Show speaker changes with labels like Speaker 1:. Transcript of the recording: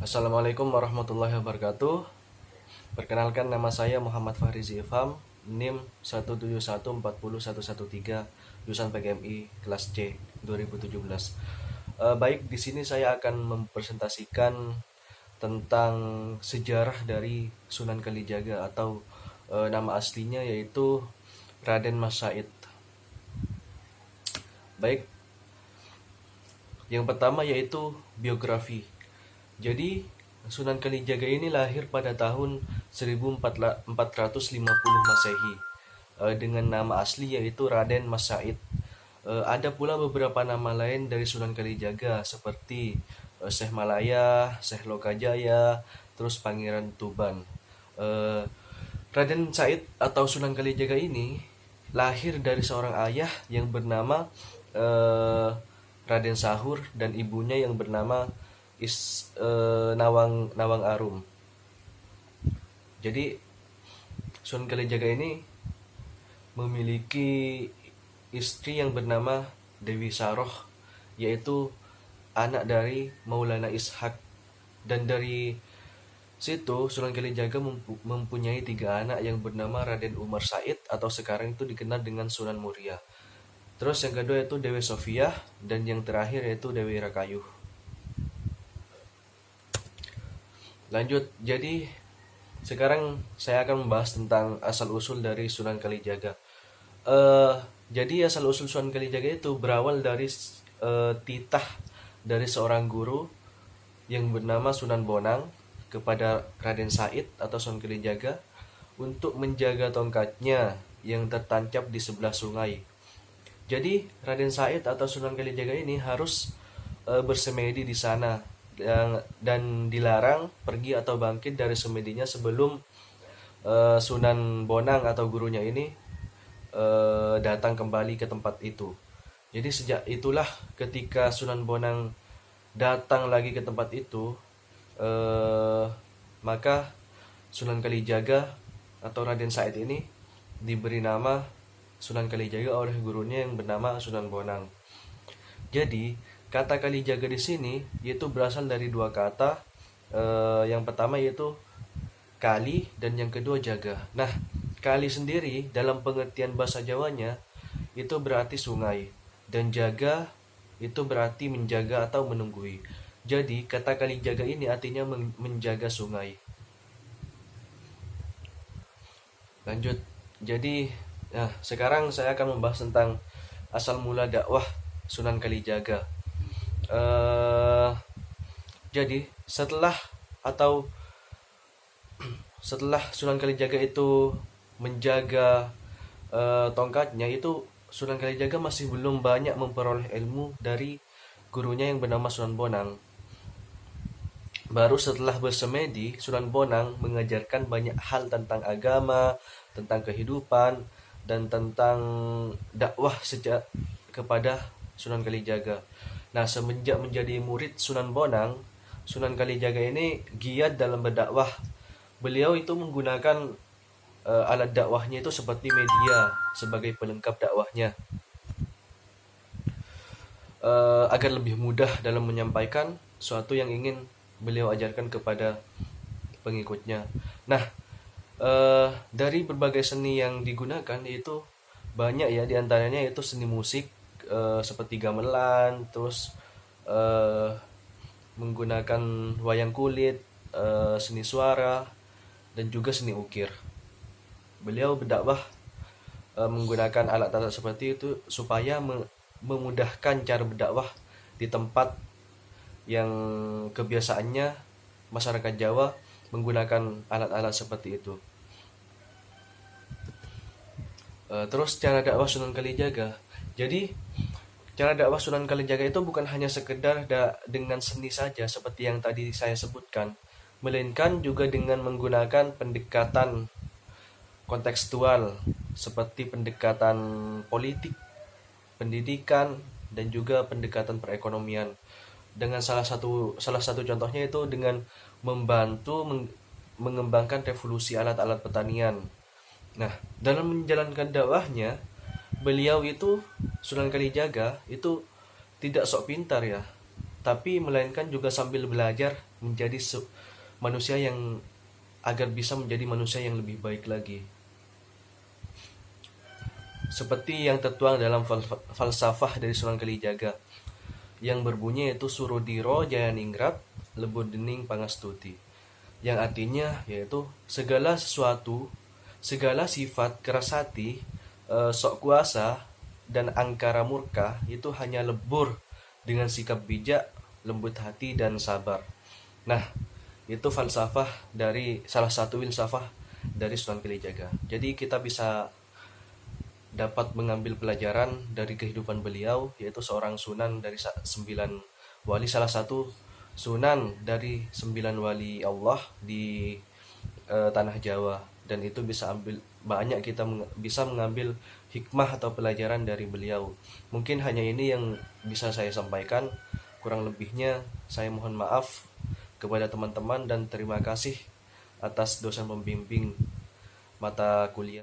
Speaker 1: Assalamualaikum warahmatullahi wabarakatuh. Perkenalkan, nama saya Muhammad Fahrizi Ilham, NIM 171401113, jurusan PGMI kelas C 2017. Baik, di sini saya akan mempresentasikan tentang sejarah dari Sunan Kalijaga atau nama aslinya yaitu Raden Mas Said. Baik, yang pertama yaitu biografi. Jadi, Sunan Kalijaga ini lahir pada tahun 1450 Masehi dengan nama asli yaitu Raden Mas Said. Ada pula beberapa nama lain dari Sunan Kalijaga seperti Syekh Malaya, Syekh Lokajaya, terus Pangeran Tuban. Eh, Raden Said atau Sunan Kalijaga ini lahir dari seorang ayah yang bernama eh, Raden Sahur dan ibunya yang bernama Nawang Nawang Arum. Jadi Sunan Kalijaga ini memiliki istri yang bernama Dewi Saroh, yaitu anak dari Maulana Ishak. Dan dari situ Sunan Kalijaga mempunyai 3 anak yang bernama Raden Umar Said atau sekarang itu dikenal dengan Sunan Muria. Terus yang kedua itu Dewi Sofiah dan yang terakhir yaitu Dewi Rakayuh. Lanjut, jadi sekarang saya akan membahas tentang asal-usul dari Sunan Kalijaga. Eh, jadi asal-usul Sunan Kalijaga itu berawal dari titah dari seorang guru yang bernama Sunan Bonang kepada Raden Said atau Sunan Kalijaga untuk menjaga tongkatnya yang tertancap di sebelah sungai. Jadi Raden Said atau Sunan Kalijaga ini harus bersemedi di sana dan dilarang pergi atau bangkit dari semedinya sebelum Sunan Bonang atau gurunya ini datang kembali ke tempat itu. Jadi sejak itulah ketika Sunan Bonang datang lagi ke tempat itu, eh, maka Sunan Kalijaga atau Raden Said ini diberi nama Sunan Kalijaga oleh gurunya yang bernama Sunan Bonang. Jadi kata Kalijaga di sini yaitu berasal dari 2 kata. Yang pertama yaitu kali dan yang kedua jaga. Nah, kali sendiri dalam pengertian bahasa Jawanya itu berarti sungai dan jaga itu berarti menjaga atau menunggui. Jadi kata Kalijaga ini artinya menjaga sungai. Lanjut. Jadi, nah sekarang saya akan membahas tentang asal mula dakwah Sunan Kalijaga. Eh, jadi atau setelah Sunan Kalijaga itu menjaga tongkatnya, itu Sunan Kalijaga masih belum banyak memperoleh ilmu dari gurunya yang bernama Sunan Bonang. Baru setelah bersemedi, Sunan Bonang mengajarkan banyak hal tentang agama, tentang kehidupan, dan tentang dakwah sejak kepada Sunan Kalijaga. Nah, semenjak menjadi murid Sunan Bonang, Sunan Kalijaga ini giat dalam berdakwah. Beliau itu menggunakan alat dakwahnya itu seperti media sebagai pelengkap dakwahnya, agar lebih mudah dalam menyampaikan sesuatu yang ingin beliau ajarkan kepada pengikutnya. Nah, dari berbagai seni yang digunakan itu banyak ya, diantaranya itu seni musik seperti gamelan, terus eh, menggunakan wayang kulit, seni suara, dan juga seni ukir. Beliau berdakwah menggunakan alat-alat seperti itu supaya memudahkan cara berdakwah di tempat yang kebiasaannya masyarakat Jawa menggunakan alat-alat seperti itu. Terus cara dakwah Sunan Kalijaga. Jadi cara dakwah Sunan Kalijaga itu bukan hanya sekedar dengan seni saja seperti yang tadi saya sebutkan, melainkan juga dengan menggunakan pendekatan kontekstual seperti pendekatan politik, pendidikan, dan juga pendekatan perekonomian. Dengan salah satu contohnya itu dengan membantu mengembangkan revolusi alat-alat pertanian. Nah, dalam menjalankan dakwahnya, beliau itu Sunan Kalijaga itu tidak sok pintar ya, tapi melainkan juga sambil belajar menjadi manusia yang agar bisa menjadi manusia yang lebih baik lagi. Seperti yang tertuang dalam falsafah dari Sunan Kalijaga yang berbunyi yaitu Surudiro Jayaningrat Lebur Dening Pangastuti, yang artinya yaitu segala sesuatu, segala sifat keras hati, sok kuasa dan angkara murka itu hanya lebur dengan sikap bijak, lembut hati dan sabar. Nah, itu falsafah dari salah satu filsafah dari Sunan Kalijaga. Jadi kita bisa dapat mengambil pelajaran dari kehidupan beliau, yaitu seorang sunan dari 9 wali, salah satu sunan dari 9 wali Allah di tanah Jawa, dan itu bisa ambil banyak, kita bisa mengambil hikmah atau pelajaran dari beliau. Mungkin hanya ini yang bisa saya sampaikan, kurang lebihnya saya mohon maaf kepada teman-teman dan terima kasih atas dosen pembimbing mata kuliah.